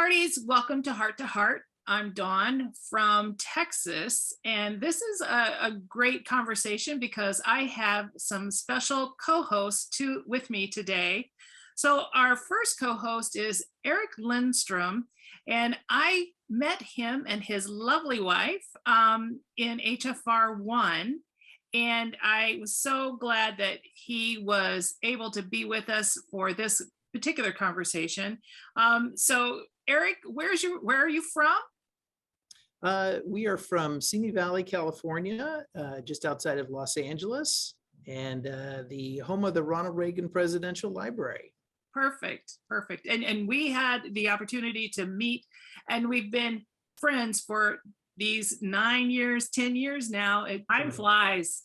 Hearties, welcome to Heart to Heart. I'm Dawn from Texas, and this is a great conversation because I have some special co-hosts with me today. So our first co-host is Eric Lundstrom, and I met him and his lovely wife in HFR 1. And I was so glad that he was able to be with us for this particular conversation. So Eric, where are you from? We are from Simi Valley, California, just outside of Los Angeles, and the home of the Ronald Reagan Presidential Library. Perfect. And we had the opportunity to meet, and we've been friends for these 9 years, 10 years now. Time flies.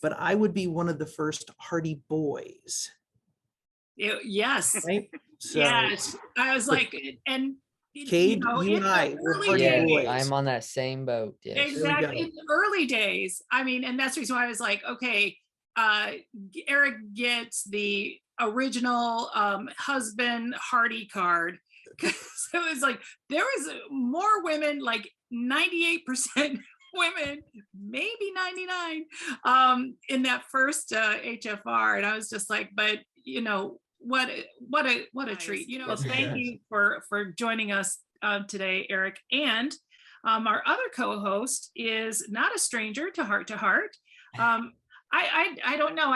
But I would be one of the first Heartie boys. Yes. Right? So, yes. I was like, and Cade, you and I were Heartie boys. I'm on that same boat. Yes. Exactly. In the early days. I mean, and that's the reason why I was like, okay, Eric gets the original husband Heartie card. Because it was like, there was more women, like 98% women, maybe 99 in that first HFR. And I was just like, but you know, what a treat, you know. Thank you for joining us today, Eric. And our other co-host is not a stranger to Heart. I don't know,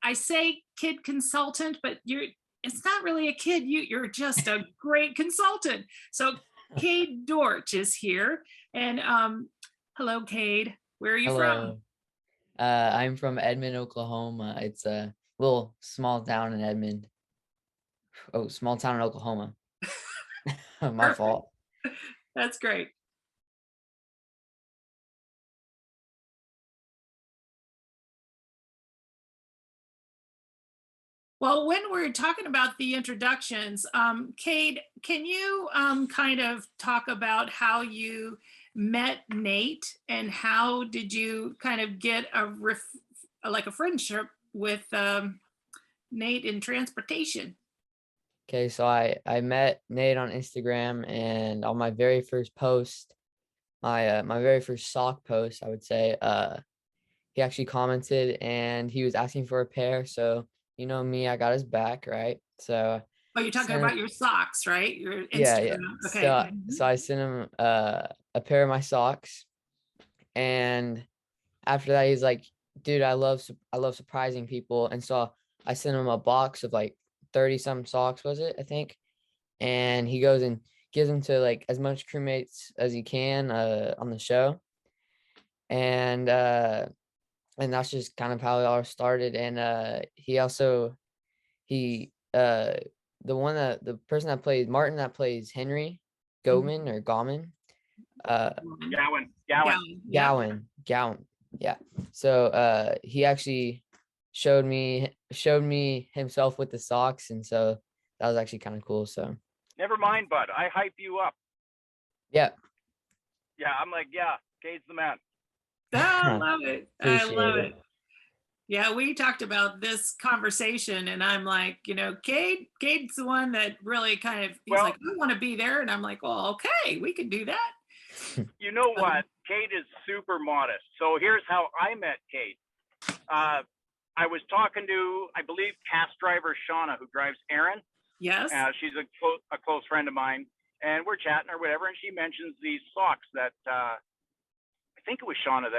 I say kid consultant, but it's not really a kid. You're just a great consultant. So Cade Dortch is here. And hello, Cade. Where are you from? I'm from Edmond, Oklahoma. It's a little small town in Edmond. Oh, small town in Oklahoma. My fault. That's great. Well, when we're talking about the introductions, Cade, can you kind of talk about how you met Nate, and how did you kind of get a friendship with Nate in transportation? Okay, so I met Nate on Instagram, and on my very first post, my very first sock post, I would say, he actually commented, and he was asking for a pair. So you know me, I got his back, right? So you're talking about your socks, right? Your Instagram. Yeah. Okay. So I sent him a pair of my socks, and after that, he's like, dude, I love surprising people. And so I sent him a box of like 30 some socks, was it, I think? And he goes and gives them to like as much crewmates as he can on the show. And that's just kind of how it all started. And the person that plays Martin, that plays Henry Goman or Gauman. Gowan. Yeah. So he actually showed me himself with the socks, and so that was actually kind of cool. So never mind, bud. I hype you up. Yeah. Yeah, I'm like, yeah, Cade's the man. I love it. I love it. Yeah, we talked about this conversation, and I'm like, you know, Cade's the one that really kind of, he's like, I want to be there. And I'm like, well, okay, we can do that. You know what? Cade is super modest. So here's how I met Cade. I was talking to, I believe, cast driver Shauna, who drives Aaron. Yes. She's a close friend of mine, and we're chatting or whatever, and she mentions these socks that, I think it was Shauna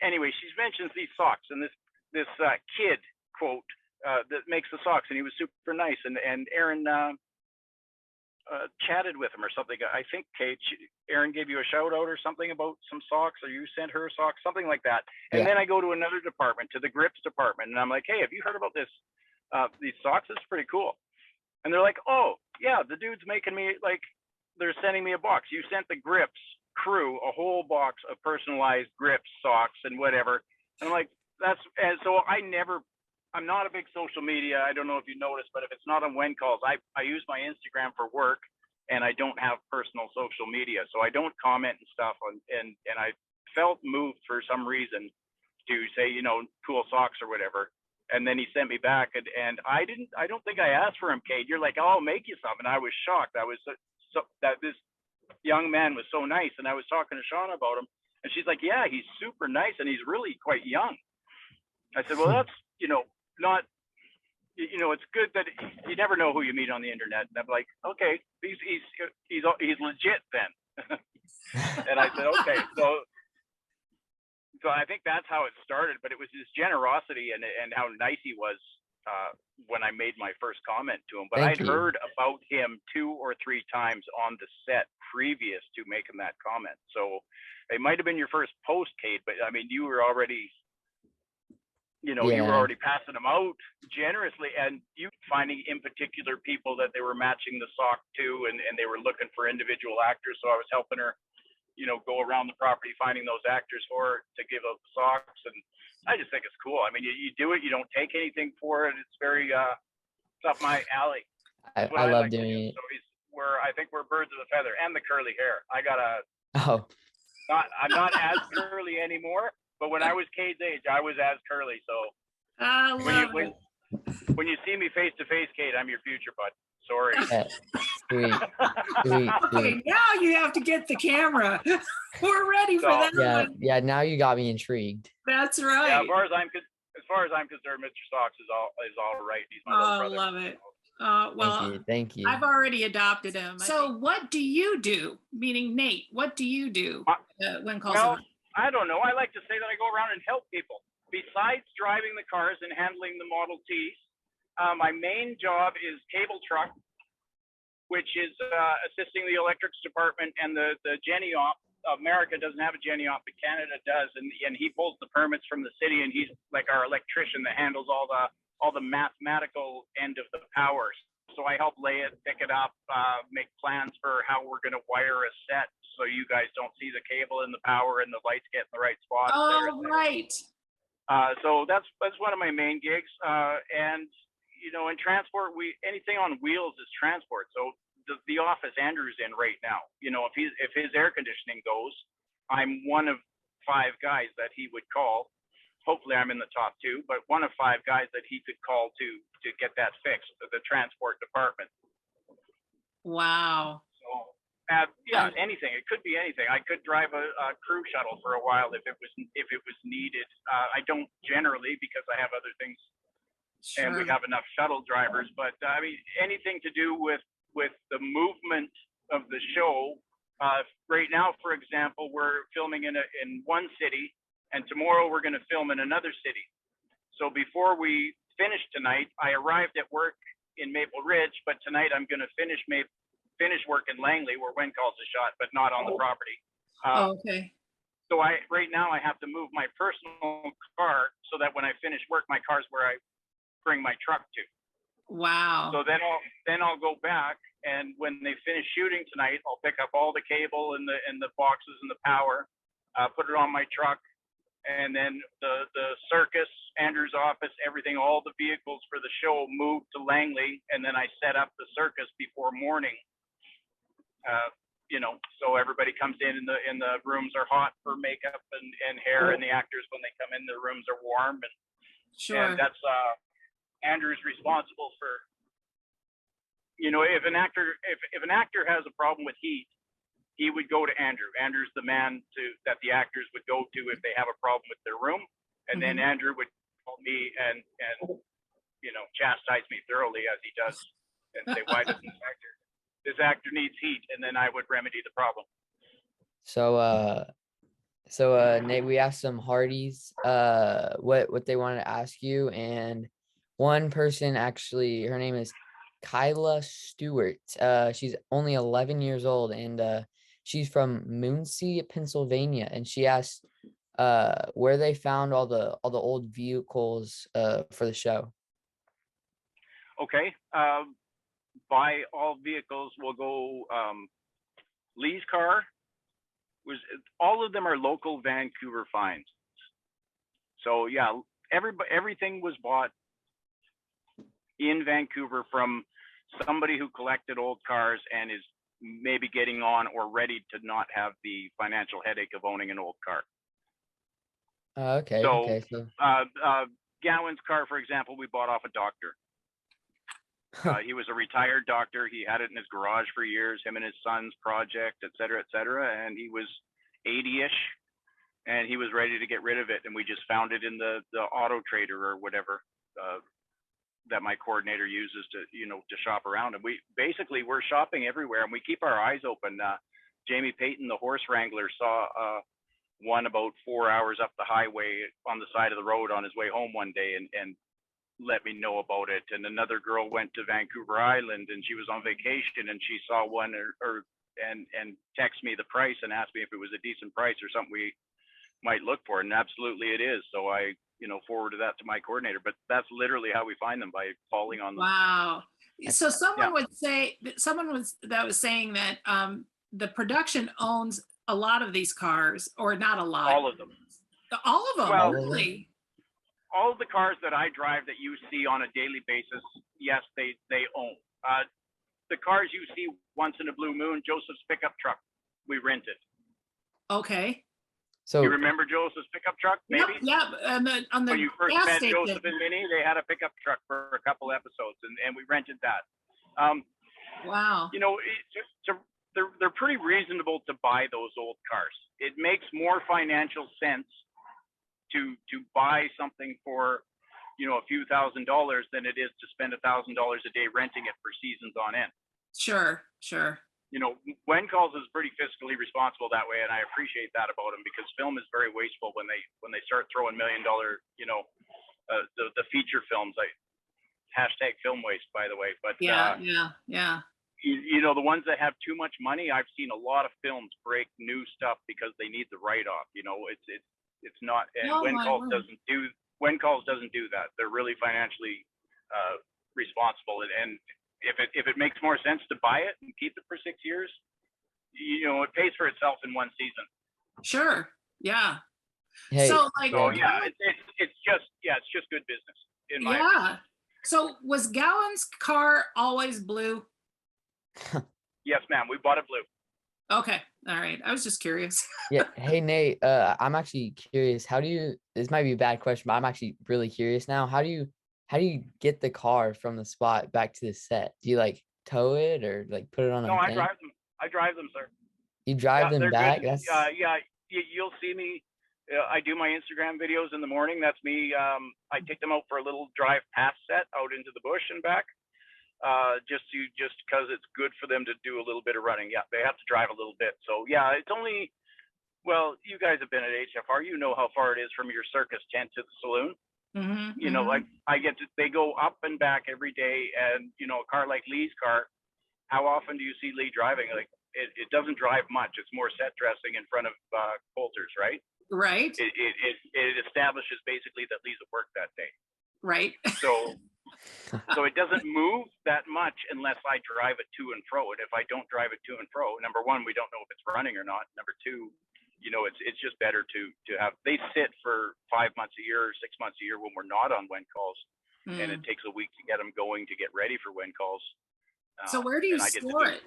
anyway, she mentions these socks, and this kid quote that makes the socks, and he was super nice, and Aaron chatted with him or something. I think Cade, Aaron gave you a shout out or something about some socks, or you sent her socks, something like that. And then I go to another department, to the grips department, and I'm like, hey, have you heard about this? These socks? It's pretty cool. And they're like, oh yeah, the dude's making me, like, they're sending me a box. You sent the grips crew a whole box of personalized grips socks and whatever. And I'm like, and so I'm not a big social media. I don't know if you noticed, but if it's not on when calls, I use my Instagram for work, and I don't have personal social media, so I don't comment and stuff. And I felt moved for some reason to say, you know, cool socks or whatever. And then he sent me back, and I don't think I asked for him, Cade. You're like, oh, I'll make you some. And I was shocked. I was this young man was so nice. And I was talking to Shauna about him, and she's like, yeah, he's super nice, and he's really quite young. I said, well, that's, not, it's good that you never know who you meet on the internet. And I'm like, okay, he's legit then. And I said, okay, so I think that's how it started, but it was his generosity and how nice he was when I made my first comment to him. But Thank I'd you. heard about him 2 or 3 times on the set previous to making that comment. So it might have been your first post, Cade, but I mean, you were already, you were Yeah. already passing them out generously, and you finding in particular people that they were matching the sock to, and they were looking for individual actors. So I was helping her, go around the property, finding those actors for her to give out the socks. And I just think it's cool. I mean, you do it, you don't take anything for it. It's very, it's up my alley. I What love like to doing do. it. So I think we're birds of a feather, and the curly hair. Oh, I'm not as curly anymore, but when I was Cade's age, I was as curly. So I love when it. when you see me face to face, Cade, I'm your future bud. Sorry. yeah. Sweet, sweet, Okay, sweet. now you have to get the camera. We're ready for So- that Yeah, one. yeah. Now you got me intrigued. That's Yeah, right. as far as I'm concerned, Mr. Socks is all right. He's my little Oh, brother. love it. Thank Well, you, thank you. I've already adopted him. So what do you do? Meaning Nate, what do you do when calls Well, on? I don't know. I like to say that I go around and help people. Besides driving the cars and handling the Model Ts, my main job is cable truck, which is assisting the electrics department and the Genny op. America doesn't have a Genny op, but Canada does, and he pulls the permits from the city, and he's like our electrician that handles all the mathematical end of the power. So I help lay it, pick it up, make plans for how we're going to wire a set, so you guys don't see the cable and the power and the lights get in the right spot. Oh, right. So that's one of my main gigs. And in transport, anything on wheels is transport. So the office Andrew's in right now, if his air conditioning goes, I'm one of 5 guys that he would call. Hopefully I'm in the top 2, but one of 5 guys that he could call to get that fixed, the transport department. Wow. So anything. It could be anything. I could drive a crew shuttle for a while if it was needed. I don't generally, because I have other things. Sure. And we have enough shuttle drivers, but I mean, anything to do with the movement of the show. Right now, for example, we're filming in one city, and tomorrow we're going to film in another city. So before we finish tonight, I arrived at work in Maple Ridge, but tonight I'm going to finish work in Langley, where Wen calls a shot, but not on the property. Okay. So right now I have to move my personal car so that when I finish work, my car's where I bring my truck to. Wow. So then I'll go back, and when they finish shooting tonight, I'll pick up all the cable and the boxes and the power, put it on my truck, and then the circus, Andrew's office, everything, all the vehicles for the show move to Langley, and then I set up the circus before morning. So everybody comes in, and the rooms are hot for makeup and hair, and the actors, when they come in, the rooms are warm, and Sure. and that's Andrew's responsible for, if an actor has a problem with heat, he would go to Andrew. Andrew's the man that the actors would go to if they have a problem with their room. And then Andrew would call me and chastise me thoroughly, as he does, and say, why does this actor needs heat? And then I would remedy the problem. So Nate, we asked some Hearties what they wanted to ask you, and one person, actually, her name is Kyla Stewart. She's only 11 years old, and she's from Muncie, Pennsylvania, and she asked where they found all the old vehicles for the show. Okay. Buy all vehicles. We'll go Lee's car. All of them are local Vancouver finds. So yeah, everything was bought in Vancouver from somebody who collected old cars and is maybe getting on or ready to not have the financial headache of owning an old car. Okay. So, okay. So Gowan's car, for example, we bought off a doctor. He was a retired doctor. He had it in his garage for years, him and his son's project, et cetera, and he was 80-ish, and he was ready to get rid of it. And we just found it in the auto trader or whatever that my coordinator uses to, to shop around. And we're shopping everywhere, and we keep our eyes open. Jamie Payton, the horse wrangler, saw one about 4 hours up the highway on the side of the road on his way home one day, and let me know about it. And another girl went to Vancouver Island, and she was on vacation, and she saw one and text me the price and asked me if it was a decent price or something we might look for. And absolutely it is. So I, forwarded that to my coordinator, but that's literally how we find them, by falling on them. Wow. So someone would say, that was saying that the production owns a lot of these cars, or not a lot. All of them. All of them, Well, really? All of the cars that I drive that you see on a daily basis, yes, they own. The cars you see once in a blue moon, Joseph's pickup truck, we rented. Okay. So You remember Joseph's pickup truck, maybe? Yep. On the When you first gas met station. Joseph and Minnie, they had a pickup truck for a couple episodes, and we rented that. Wow. They're pretty reasonable to buy those old cars. It makes more financial sense to buy something for, a few $1,000s than it is to spend $1,000 a day renting it for seasons on end. Sure. Wencalls is pretty fiscally responsible that way, and I appreciate that about them, because film is very wasteful when they start throwing $1 million, the feature films. Hashtag film waste, by the way. But Yeah. the ones that have too much money, I've seen a lot of films break new stuff because they need the write-off. It's not, and Wencalls doesn't do that. They're really financially responsible, and if it makes more sense to buy it and keep it for 6 years, it pays for itself in one season. Sure. Yeah. hey, So It's just good business in my opinion. So was Gowan's car always blue? Yes, ma'am. We bought it blue. Okay. All right. I was just curious. yeah. Hey, Nate, I'm actually curious. This might be a bad question, but I'm actually really curious now. How do you get the car from the spot back to the set? Do you tow it, or put it on No, a I thing? drive them. I drive them, sir. You drive them they're back? good. That's You'll see me. I do my Instagram videos in the morning. That's me. I take them out for a little drive past set out into the bush and back. Just because it's good for them to do a little bit of running. Yeah, they have to drive a little bit. So yeah, it's only. Well, you guys have been at HFR. You know how far it is from your circus tent to the saloon. Mm-hmm, they go up and back every day, and a car like Lee's car, how often do you see Lee driving? It doesn't drive much. It's more set dressing in front of Coulter's, right? Right. It establishes basically that Lee's at work that day. Right. So it doesn't move that much unless I drive it to and fro. And if I don't drive it to and fro, number one, we don't know if it's running or not. Number two, it's just better to have. They sit for 5 months a year or 6 months a year when we're not on Wencalls, and it takes a week to get them going to get ready for Wencalls. So where do you store it?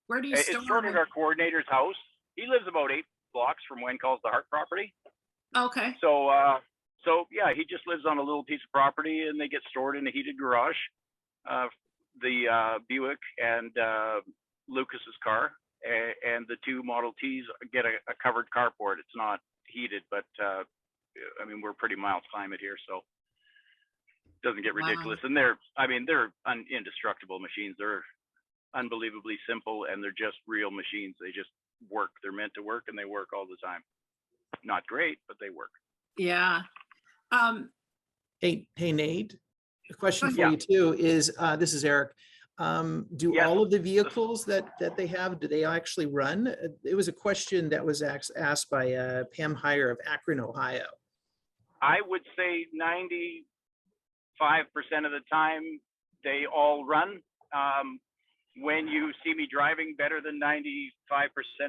Where do you store it? It's stored at our coordinator's house. He lives about 8 blocks from Wencalls, the Heart property. Okay. So yeah, he just lives on a little piece of property, and they get stored in a heated garage. The Buick and Lucas's car, and the 2 Model Ts get a covered carport. It's not heated, but we're pretty mild climate here, so it doesn't get ridiculous. And they're indestructible machines. They're unbelievably simple, and they're just real machines. They just work. They're meant to work, and they work all the time. Not great, but they work. Yeah. Hey, Nate, a question for you too is, this is Eric. Do all of the vehicles that they have, do they actually run? It was a question that was asked by Pam Heyer of Akron, Ohio. I would say 95% of the time they all run. When you see me driving, better than 95%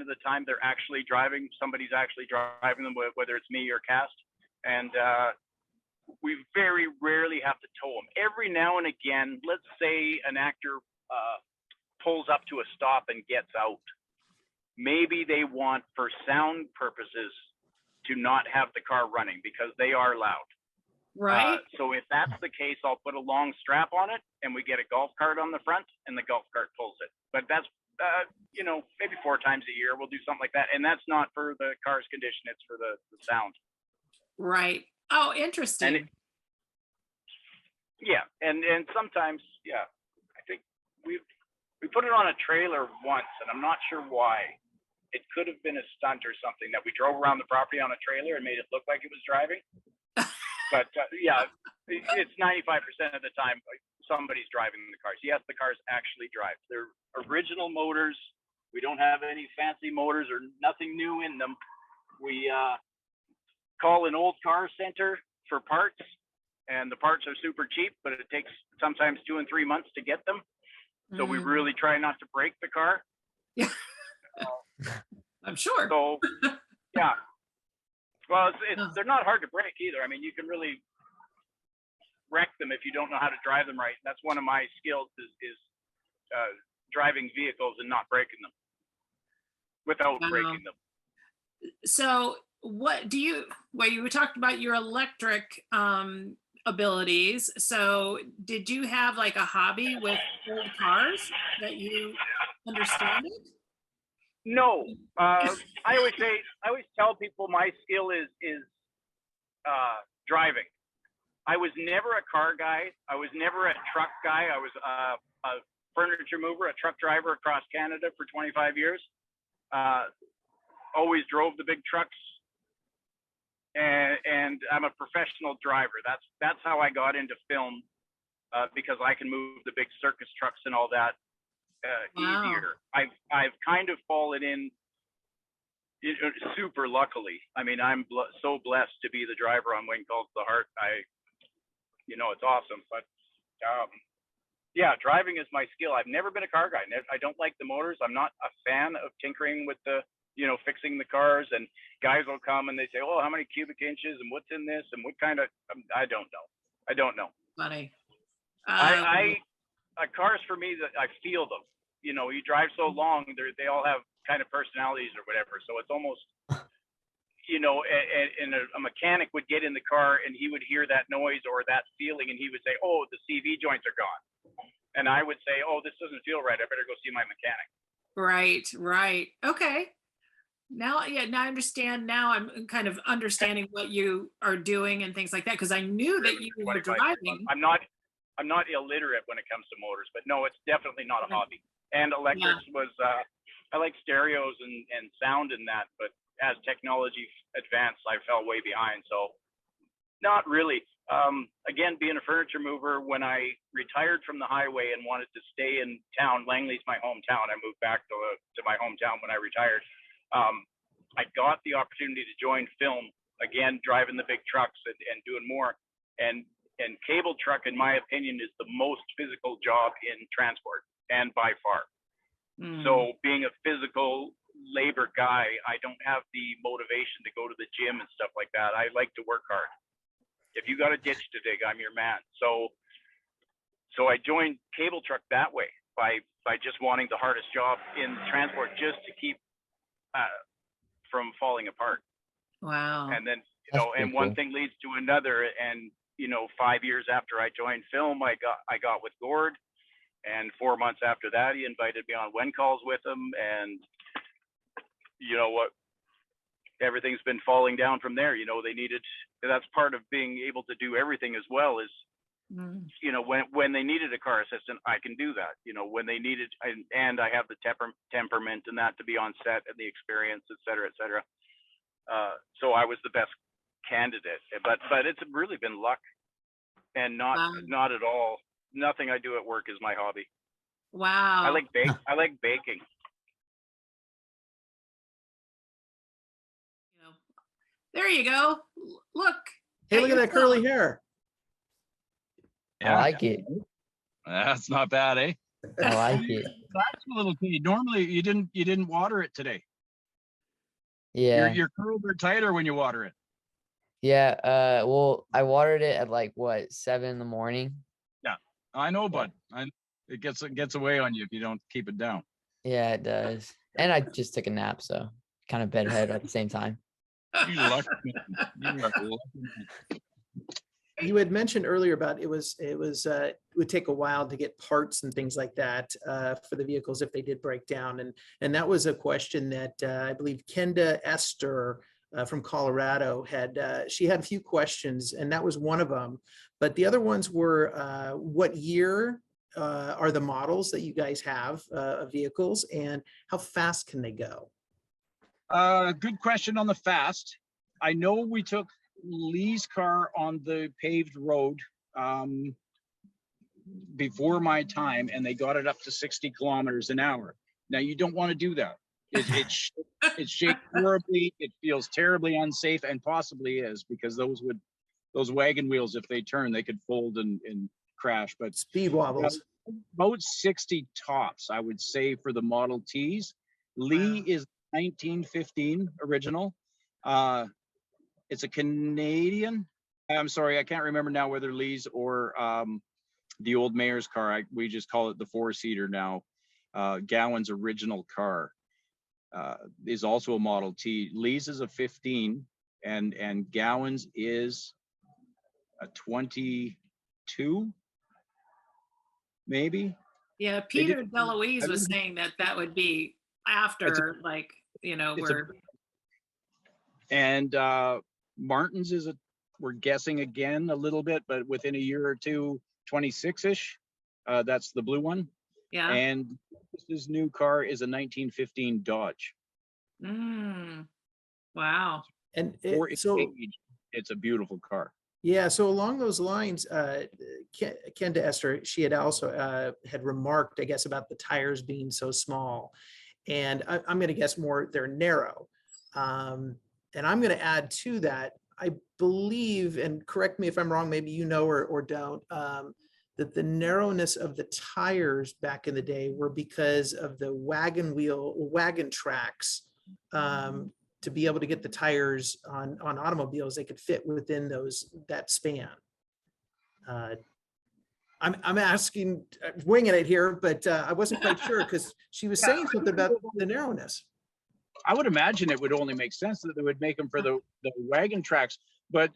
of the time they're actually driving. Somebody's actually driving them, whether it's me or Cast. And we very rarely have to tow them. Every now and again, let's say an actor pulls up to a stop and gets out. Maybe they want, for sound purposes, to not have the car running because they are loud. Right. So if that's the case, I'll put a long strap on it and we get a golf cart on the front and the golf cart pulls it. But that's, maybe 4 times a year we'll do something like that. And that's not for the car's condition, it's for the sound. Right. Oh, interesting. And sometimes, I think we put it on a trailer once and I'm not sure why. It could have been a stunt or something that we drove around the property on a trailer and made it look like it was driving. But it's 95% of the time somebody's driving the cars. Yes, the cars actually drive. They're original motors. We don't have any fancy motors or nothing new in them. We call an old car center for parts, and the parts are super cheap, but it takes sometimes 2 and 3 months to get them. So we really try not to break the car. Yeah. I'm sure. So, yeah. Well, they're not hard to break either. I mean, you can really wreck them if you don't know how to drive them right. That's one of my skills is driving vehicles and not breaking them without breaking them. So what do you, well, you were talking about your electric abilities. So did you have like a hobby with old cars that you understand it? No, I always tell people my skill is driving. I was never a car guy. I was never a truck guy. I was a furniture mover, a truck driver across Canada for 25 years. Always drove the big trucks, and I'm a professional driver. That's how I got into film, because I can move the big circus trucks and all that. Easier. I've kind of fallen in super luckily. I mean, I'm so blessed to be the driver on Wayne Calls the Heart. It's awesome. But driving is my skill. I've never been a car guy. I don't like the motors. I'm not a fan of tinkering with the, fixing the cars. And guys will come and they say, "Oh, how many cubic inches and what's in this and what kind of?" I don't know. Funny. Cars for me, that I feel them. You drive so long, they all have kind of personalities or whatever. So it's almost, and a mechanic would get in the car and he would hear that noise or that feeling and he would say, "Oh, the CV joints are gone." And I would say, "Oh, this doesn't feel right. I better go see my mechanic." Right. Okay. Now I understand. Now I'm kind of understanding what you are doing and things like that, because I knew that you were driving. I'm not illiterate when it comes to motors, but no, it's definitely not a hobby. And electrics was, I like stereos and sound and that, but as technology advanced, I fell way behind. So not really. Again, being a furniture mover, when I retired from the highway and wanted to stay in town, Langley's my hometown. I moved back to my hometown when I retired. I got the opportunity to join film, again, driving the big trucks and doing more. And cable truck, in my opinion, is the most physical job in transport, and by far. So being a physical labor guy, I don't have the motivation to go to the gym and stuff like that. I like to work hard. If you got a ditch to dig, I'm your man. So I joined cable truck that way by just wanting the hardest job in transport, just to keep from falling apart. Wow. And then and one thing leads to another, and 5 years after I joined film, I got with Gord, and 4 months after that, he invited me on When Calls with him, and you know what? Everything's been falling down from there. They needed. That's part of being able to do everything as well. Is when they needed a car assistant, I can do that. When they needed, and I have the temperament and that to be on set and the experience, et cetera, et cetera. So I was the best candidate, but it's really been luck, and not at all. Nothing I do at work is my hobby. Wow. I like baking. There you go. Look. Hey, look at that curly hair. I like it. That's not bad, eh? I like it. That's a little key. Normally you didn't water it today. Yeah. Your curls are tighter when you water it. Yeah. Well, I watered it at 7 in the morning. Yeah, I know, bud. It gets away on you if you don't keep it down. Yeah, it does. And I just took a nap, so kind of bedhead at the same time. You lucky. You are lucky. you had mentioned earlier about it would take a while to get parts and things like that for the vehicles if they did break down. And that was a question that I believe Kenda Esther from Colorado she had a few questions, and that was one of them. But the other ones were what year are the models that you guys have of vehicles, and how fast can they go? Good question on the fast. I know we took Lee's car on the paved road before my time, and they got it up to 60 kilometers an hour. Now, you don't want to do that. It shakes horribly. It feels terribly unsafe, and possibly is, because those wagon wheels, if they turn, they could fold and crash. But Speed wobbles. About 60 tops, I would say, for the Model Ts. Lee is 1915 original. It's a Canadian. I'm sorry, I can't remember now whether Lee's or the old mayor's car. We just call it the 4-seater now. Gowan's original car is also a Model T. Lee's is a 15, and Gowan's is a 22, maybe. Yeah, Peter DeLuise was saying that would be after, and Martin's we're guessing again a little bit, but within a year or two, 26-ish. That's the blue one. Yeah. And his new car is a 1915 Dodge. Wow. And it's a beautiful car. Yeah, so along those lines, Kenda Esther, she had also had remarked, I guess, about the tires being so small. And I'm going to guess more they're narrow. And I'm going to add to that, I believe, and correct me if I'm wrong, maybe you know or don't, that the narrowness of the tires back in the day were because of the wagon tracks. To be able to get the tires on automobiles, they could fit within that span. I'm asking, winging it here, but I wasn't quite sure because she was saying something about the narrowness. I would imagine it would only make sense that they would make them for the wagon tracks, but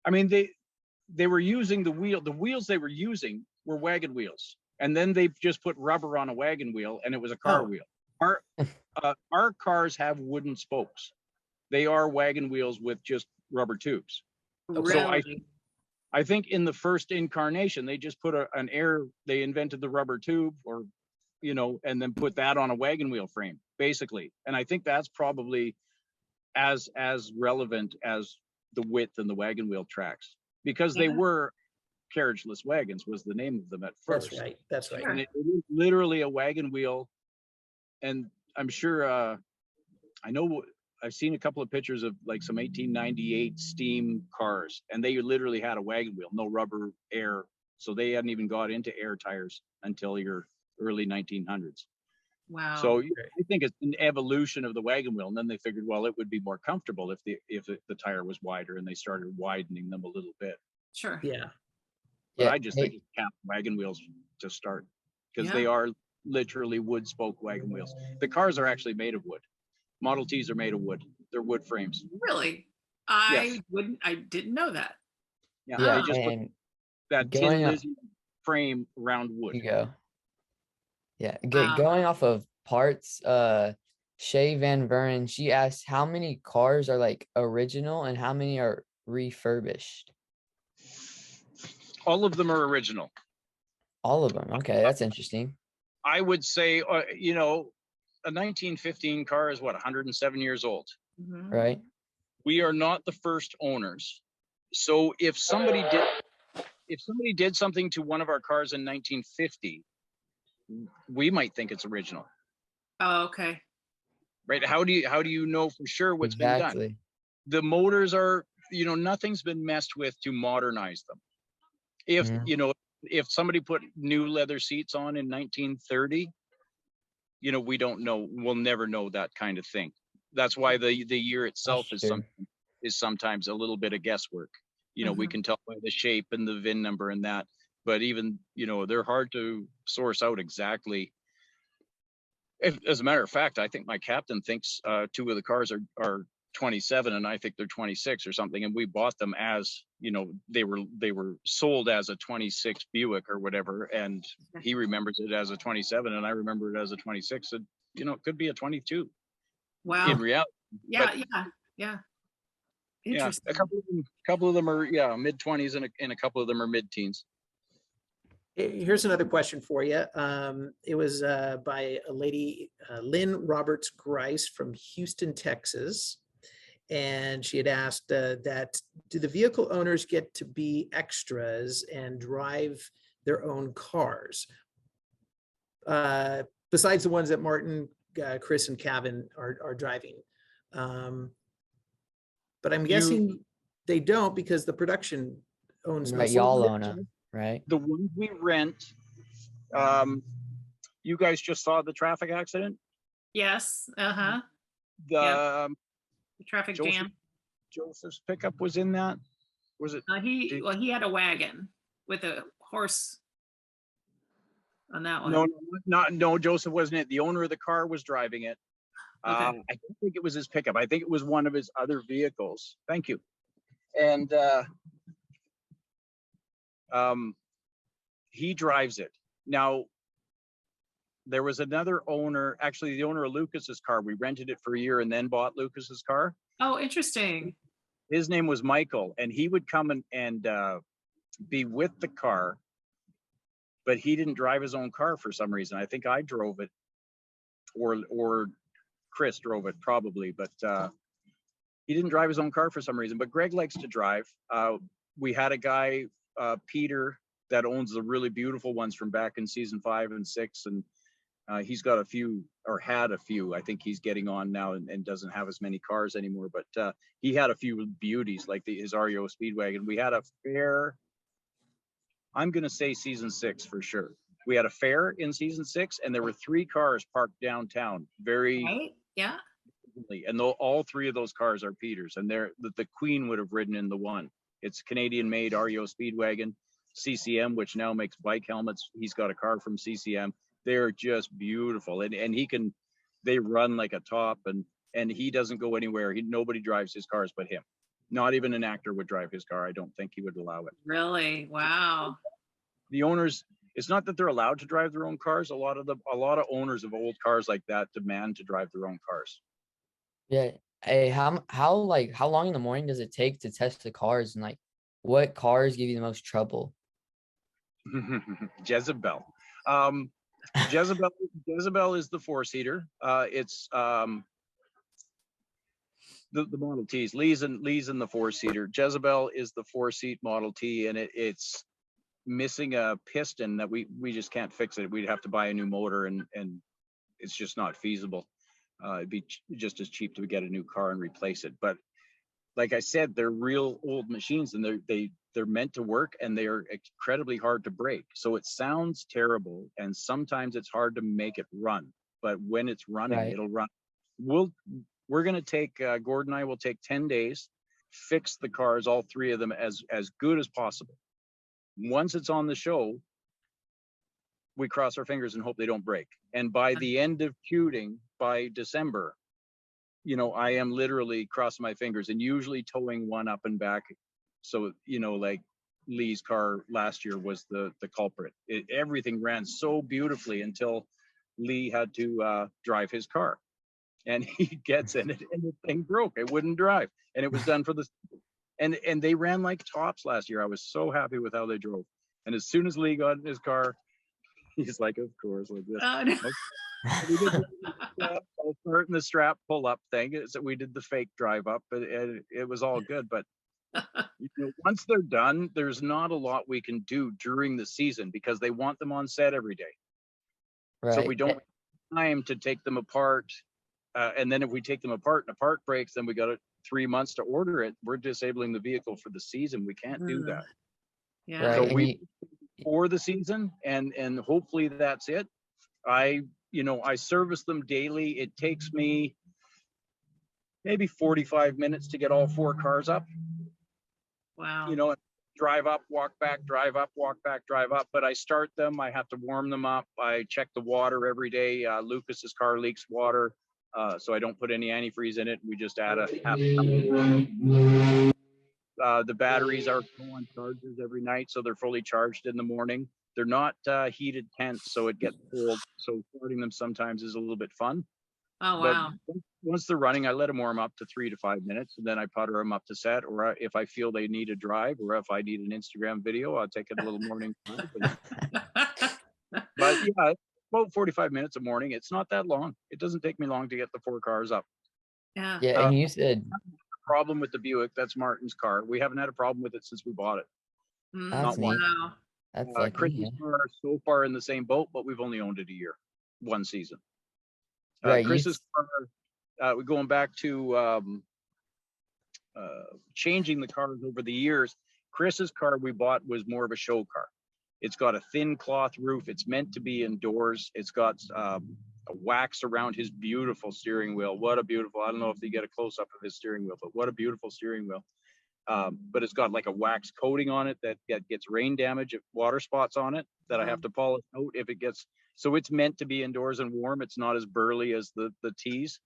I mean they were using the wheels they were using were wagon wheels, and then they just put rubber on a wagon wheel, and it was a car wheel. Our cars have wooden spokes. They are wagon wheels with just rubber tubes. Really? So I think in the first incarnation, they just put they invented the rubber tube, or, and then put that on a wagon wheel frame, basically. And I think that's probably as relevant as the width and the wagon wheel tracks, because they were carriageless wagons was the name of them at first. That's right. And it is literally a wagon wheel. And I'm sure, I know I've seen a couple of pictures of like some 1898 steam cars, and they literally had a wagon wheel, no rubber, air. So they hadn't even got into air tires until your early 1900s. Wow. So I think it's an evolution of the wagon wheel. And then they figured, well, it would be more comfortable if the tire was wider, and they started widening them a little bit. Sure. Yeah. But I just think it's wagon wheels to start, because they are literally wood spoke wagon wheels. The cars are actually made of wood. Model Ts are made of wood. They're wood frames. Really? I didn't know that. Yeah. Yeah, They just put that Tin Lizzie frame around wood. You go. Yeah. Wow. Going off of parts, Shay Van Vernon, she asked how many cars are like original and how many are refurbished. All of them are original. All of them. Okay, that's interesting. I would say, a 1915 car is 107 years old. Mm-hmm. Right. We are not the first owners. So if somebody did something to one of our cars in 1950, we might think it's original. Oh, okay. Right? How do you know for sure what's been done? The motors are, nothing's been messed with to modernize them. If somebody put new leather seats on in 1930, we don't know. We'll never know that kind of thing. That's why the year itself is sometimes a little bit of guesswork. We can tell by the shape and the VIN number and that, but even, they're hard to source out exactly. As a matter of fact, I think my captain thinks 2 of the cars are 27 and I think they're 26 or something. And we bought them as, you know, they were sold as a 26 Buick or whatever. And he remembers it as a 27 and I remember it as a 26. And, you know, it could be a 22 Wow. in reality. Yeah. But, Yeah. yeah, Interesting. a couple of them are, yeah, mid 20s and a couple of them are mid teens. Here's another question for you. It was by a lady, Lynn Roberts Grice from Houston, Texas. And she had asked that, do the vehicle owners get to be extras and drive their own cars? Besides the ones that Martin, Chris, and Kevin are driving. But I'm guessing they don't because the production owns. Right, y'all own them, right? The ones we rent, you guys just saw the traffic accident? Yes. Uh-huh. The Traffic Joseph- jam. Joseph's pickup was in that? Was it? He had a wagon with a horse on that one. No, Joseph wasn't it. The owner of the car was driving it. Okay. I don't think it was his pickup. I think it was one of his other vehicles. Thank you. And he drives it. Now, there was another owner, actually the owner of Lucas's car. We rented it for a year and then bought Lucas's car. Oh, interesting. His name was Michael, and he would come and be with the car, but he didn't drive his own car for some reason. I think I drove it, or Chris drove it probably, but he didn't drive his own car for some reason. But Greg likes to drive. We had a guy, Peter, that owns the really beautiful ones from back in season 5 and 6, and he's got a few, or had a few. I think he's getting on now and doesn't have as many cars anymore, but he had a few beauties like his REO Speedwagon. We had a fair, I'm going to say season 6 for sure. We had a fair in season 6 and there were 3 cars parked downtown. Very, Right? Yeah. and all 3 of those cars are Peter's, and the Queen would have ridden in the one. It's Canadian made REO Speedwagon. CCM, which now makes bike helmets. He's got a car from CCM. They're just beautiful, and they run like a top, and he doesn't go anywhere. Nobody drives his cars but him. Not even an actor would drive his car. I don't think he would allow it. Really? Wow. The owners, it's not that they're allowed to drive their own cars. A lot of owners of old cars like that demand to drive their own cars. Yeah. Hey, how long in the morning does it take to test the cars, and like what cars give you the most trouble? Jezebel. Jezebel is the 4-seater. It's the Model Ts. Lee's in the 4-seater. Jezebel is the 4-seat Model T, and it's missing a piston that we just can't fix it. We'd have to buy a new motor, and it's just not feasible. It'd be just as cheap to get a new car and replace it. But like I said, they're real old machines, and they're meant to work, and they are incredibly hard to break. So it sounds terrible, and sometimes it's hard to make it run. But when it's running, Right. It'll run. We're going to take, Gordon and I will take 10 days, fix the cars, all 3 of them, as good as possible. Once it's on the show, we cross our fingers and hope they don't break. And by the end of shooting, by December, you know, I am literally crossing my fingers and usually towing one up and back. So, you know, like Lee's car last year was the culprit. Everything ran so beautifully until Lee had to drive his car, and he gets in it and the thing broke. It wouldn't drive, and it was done for the, and they ran like tops last year. I was so happy with how they drove. And as soon as Lee got in his car, he's like, of course, like this. Oh, no. We did I'll start in the strap pull up thing. So we did the fake drive up, but it was all good. But you know, once they're done, there's not a lot we can do during the season because they want them on set every day. Right. So we don't have time to take them apart. And then if we take them apart and a part breaks, then we got 3 months to order it. We're disabling the vehicle for the season. We can't do that. Yeah. Right. So we for the season, and hopefully that's it. I service them daily. It takes me maybe 45 minutes to get all 4 cars up. Wow. You know, drive up, walk back, drive up, walk back, drive up. But I start them. I have to warm them up. I check the water every day. Lucas's car leaks water. So I don't put any antifreeze in it. We just add a half. The batteries are on chargers every night, so they're fully charged in the morning. They're not heated tents, so it gets cold. So starting them sometimes is a little bit fun. Oh, But wow. once they're running, I let them warm up to 3 to 5 minutes, and then I putter them up to set. Or if I feel they need a drive, or if I need an Instagram video, I'll take a little morning drive. But yeah, about 45 minutes a morning. It's not that long. It doesn't take me long to get the 4 cars up. Yeah. Yeah, and you said Problem with the Buick, that's Martin's car. We haven't had a problem with it since we bought it. That's neat. Wow. That's like Chris's car so far in the same boat, but we've only owned it a year, 1 season. Right, Chris's car, we're going back to changing the cars over the years. Chris's car we bought was more of a show car. It's got a thin cloth roof. It's meant to be indoors. It's got a wax around his beautiful steering wheel. What a beautiful, I don't know if you get a close up of his steering wheel, but what a beautiful steering wheel. But it's got like a wax coating on it that gets rain damage, water spots on it that I have to polish out if it gets, so it's meant to be indoors and warm. It's not as burly as the T's.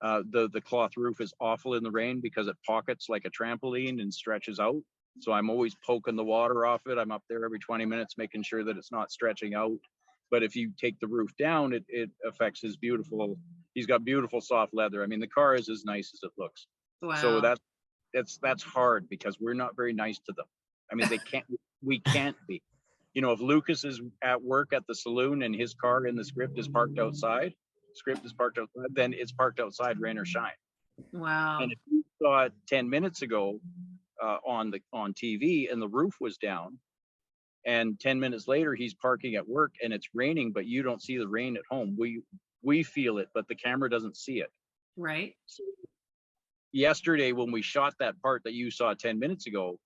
The cloth roof is awful in the rain because it pockets like a trampoline and stretches out. So I'm always poking the water off it. I'm up there every 20 minutes making sure that it's not stretching out. But if you take the roof down, it affects his beautiful, he's got beautiful soft leather. I mean, the car is as nice as it looks. Wow. So that's hard because we're not very nice to them. I mean, we can't be. You know, if Lucas is at work at the saloon and his car in the script is parked outside, then it's parked outside, rain or shine. Wow. And if you saw it 10 minutes ago on TV and the roof was down, and 10 minutes later he's parking at work and it's raining, but you don't see the rain at home. We feel it, but the camera doesn't see it. Right. So yesterday when we shot that part that you saw 10 minutes ago,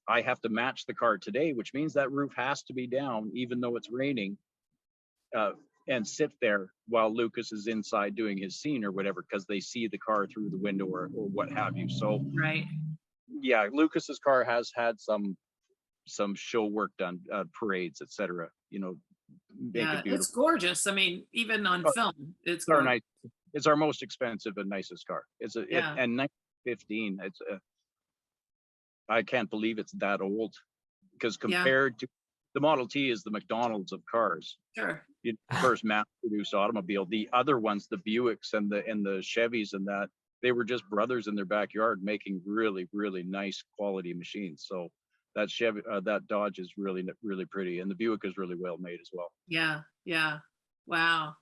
I have to match the car today, which means that roof has to be down even though it's raining, and sit there while Lucas is inside doing his scene or whatever, because they see the car through the window or what have you. So Right. yeah, Lucas's car has had some show work done, parades, etc. You know, make Yeah, it beautiful. it's gorgeous. I mean, even on film, it's Our gorgeous. nice. It's our most expensive and nicest car. It's and 1915. It's I can't believe it's that old, because compared to the Model T is the McDonald's of cars. Sure. The first mass-produced automobile. The other ones, the Buicks and the Chevys and that, they were just brothers in their backyard making really, really nice quality machines. So that Chevy, that Dodge is really, really pretty, and the Buick is really well made as well. Yeah. Yeah. Wow.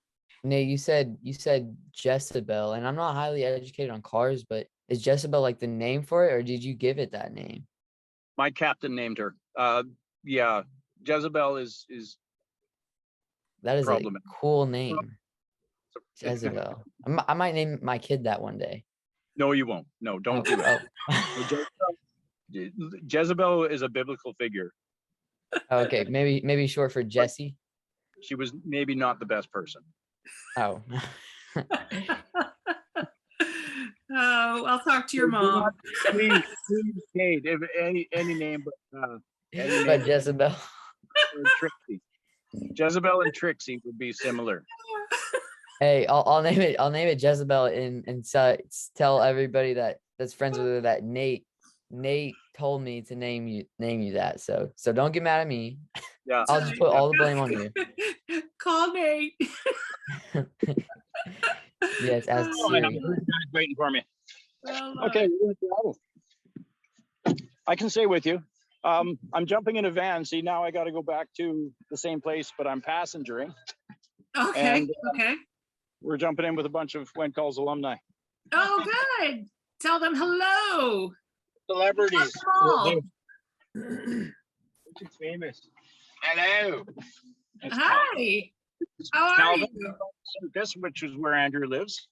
Nate, you said Jezebel, and I'm not highly educated on cars, but is Jezebel like the name for it, or did you give it that name? My captain named her. Yeah, Jezebel is That is a problematic. cool name. Jezebel. I might name my kid that one day. No, you won't. No, don't do it. Jezebel is a biblical figure. Okay, maybe short for Jesse. She was maybe not the best person. Oh. Oh, I'll talk to your mom. Please, Cade, if any name but But Jezebel. Trixie. Jezebel and Trixie would be similar. Hey, I'll name it Jezebel and tell everybody that's friends with her that Nate told me to name you that. So don't get mad at me. Yeah. I'll just put all the blame on you. Call Nate. Yes, as Siri. Waiting for me. Well, Okay, we're gonna travel. I can stay with you. I'm jumping in a van. See, now I got to go back to the same place, but I'm passengering. Okay. And, Okay. We're jumping in with a bunch of When Calls alumni. Oh, good. Tell them hello. Celebrities. Welcome all. It's famous. Hello. Hi. How are Calvin you? Circus, which is where Andrew lives.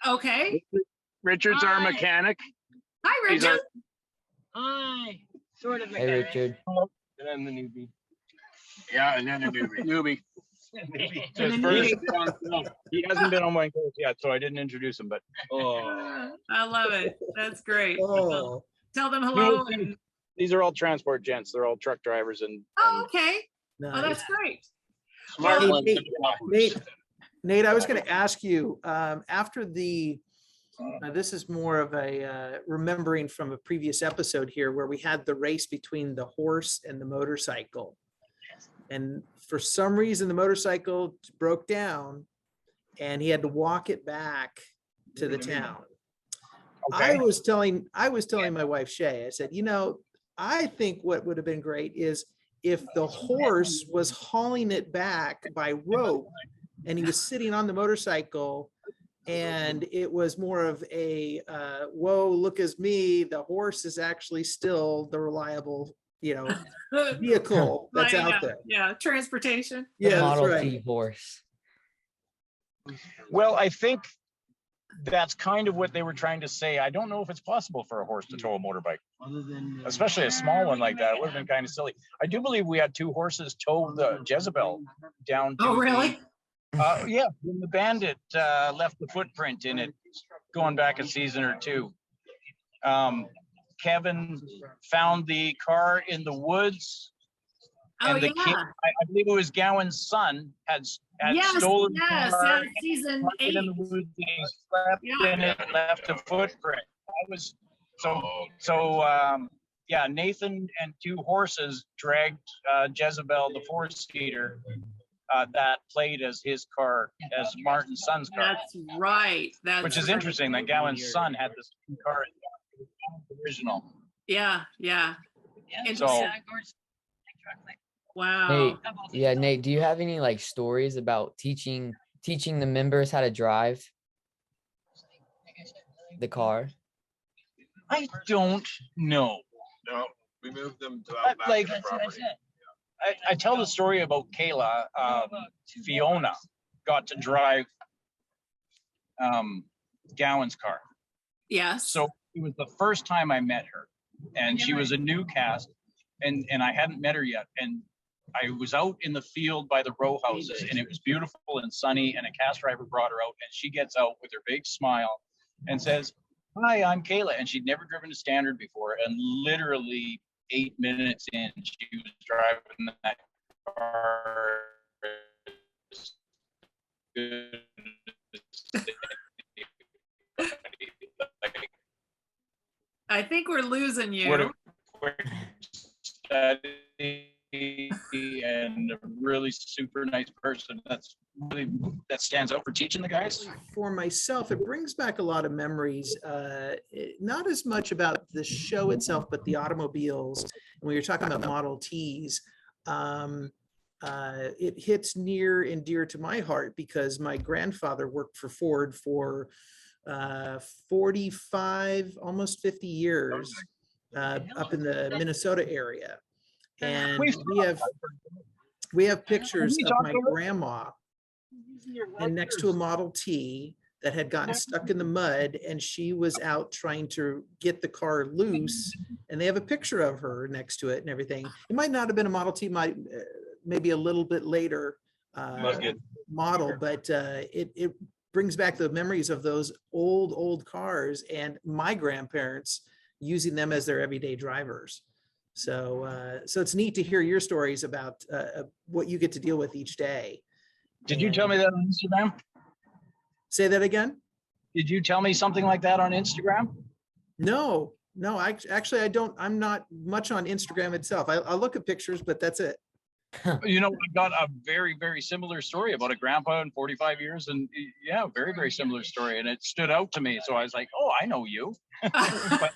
Okay. Richard's our Hi. mechanic. Hi, He's our- Richard. Hi. Sort of. Hey, Richard. And I'm the newbie. Yeah, and then a newbie. And a First, newbie. he hasn't been on When Calls yet, so I didn't introduce him. But I love it. That's great. Oh, Tell them hello. And, these are all transport gents. They're all truck drivers and oh, okay. Oh, nice. that's great. Smart Hey, one. Nate, Nate, I was going to ask you, after the, this is more of a remembering from a previous episode here where we had the race between the horse and the motorcycle. And for some reason, the motorcycle broke down and he had to walk it back to the town. Okay. I was telling my wife, Shay, I said, you know, I think what would have been great is if the horse was hauling it back by rope and he was sitting on the motorcycle and it was more of a, whoa, look at me. The horse is actually still the reliable, you know, vehicle that's out there. Yeah, transportation. The Yeah, that's Model right. T horse. Well, I think that's kind of what they were trying to say. I don't know if it's possible for a horse to tow a motorbike, especially a small one like that. It would have been kind of silly. I do believe we had 2 horses tow the Jezebel down to Oh, really? yeah, when the Bandit left the footprint in it, going back a season or 2. Kevin found the car in the woods, Oh, and the yeah. kid, I believe it was Gowan's son, had Yes, stolen the yes, car, yeah, season parked it 8. in the woods, and he slept Yeah. in it, left a footprint. I was yeah, Nathan and 2 horses dragged Jezebel, the 4-seater, that played as his car, as Martin's son's car, That's right. That's which is right. interesting that Gowan's son had this car original. Yeah, yeah. So Wow. Nate, yeah, Nate, do you have any like stories about teaching the members how to drive the car? I don't know. No, we moved them to I- out back like- of the property. I tell the story about Kayla. Fiona got to drive Gowan's car. Yes. So it was the first time I met her, and she was a new cast, and I hadn't met her yet. And I was out in the field by the row houses, and it was beautiful and sunny, and a cast driver brought her out, and she gets out with her big smile and says, "Hi, I'm Kayla." And she'd never driven a Standard before, and literally 8 minutes in, she was driving that car as good as like, I think we're losing you. what a quick study and a really super nice person. That stands out for teaching the guys. For myself, it brings back a lot of memories, not as much about the show itself, but the automobiles. And when you're talking about Model Ts, it hits near and dear to my heart because my grandfather worked for Ford for 45, almost 50 years up in the Minnesota area. And we have pictures of my grandma and next to a Model T that had gotten stuck in the mud, and she was out trying to get the car loose, and they have a picture of her next to it and everything. It might not have been a Model T, maybe a little bit later model, but it brings back the memories of those old cars and my grandparents using them as their everyday drivers. So it's neat to hear your stories about what you get to deal with each day. Did you tell me that on Instagram? Say that again? Did you tell me something like that on Instagram? No, I don't. I'm not much on Instagram itself. I look at pictures, but that's it. You know, I got a very, very similar story about a grandpa in 45 years. And yeah, very, very similar story. And it stood out to me. So I was like, oh, I know you. But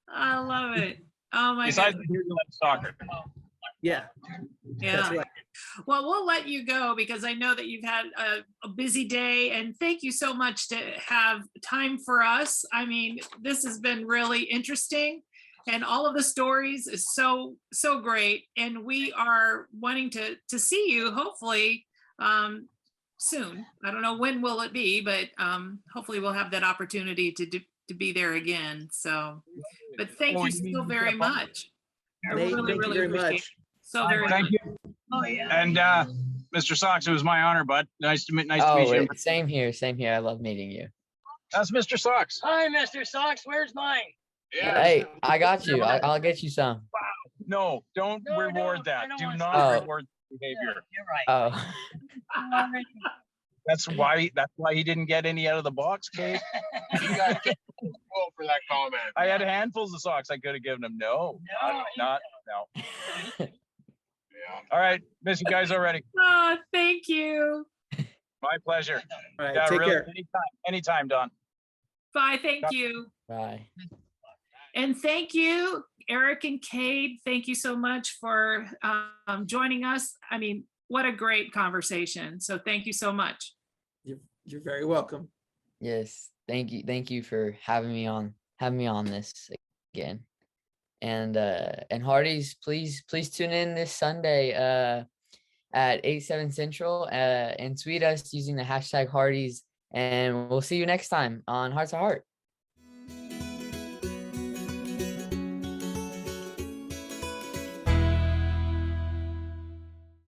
I love it. Oh my besides God. you like soccer. Yeah. Yeah. That's right. Well, we'll let you go because I know that you've had a busy day, and thank you so much to have time for us. I mean, this has been really interesting, and all of the stories is so great. And we are wanting to see you hopefully soon. I don't know when will it be, but hopefully we'll have that opportunity to be there again. So, but thank you so very much. I Nate, really, thank you really very appreciate much. it. So very Thank much. you. Oh yeah. And Mr. Sox, it was my honor, bud. Nice to meet you. Oh, same here. I love meeting you. That's Mr. Sox. Hi, Mr. Socks. Where's mine? Yeah. Hey, I got you. I'll get you some. No, don't No, reward no, that. I don't Do want not some. reward. behavior. You're right. Oh, That's why he didn't get any out of the box, Cade. You guys took full for that comment. I had handfuls of socks I could have given him. No. No. Yeah. All right, miss you guys already. Oh, thank you. My pleasure. All right, Yeah, take really, care. anytime, Don. Bye, thank you. bye. And thank you, Eric and Cade. Thank you so much for joining us. I mean, what a great conversation. So thank you so much. You're very welcome. Yes, thank you. Thank you for having me on this again. And Hearties, please tune in this Sunday at 8/7 Central and tweet us using the hashtag Hearties. And we'll see you next time on Heart to Heart.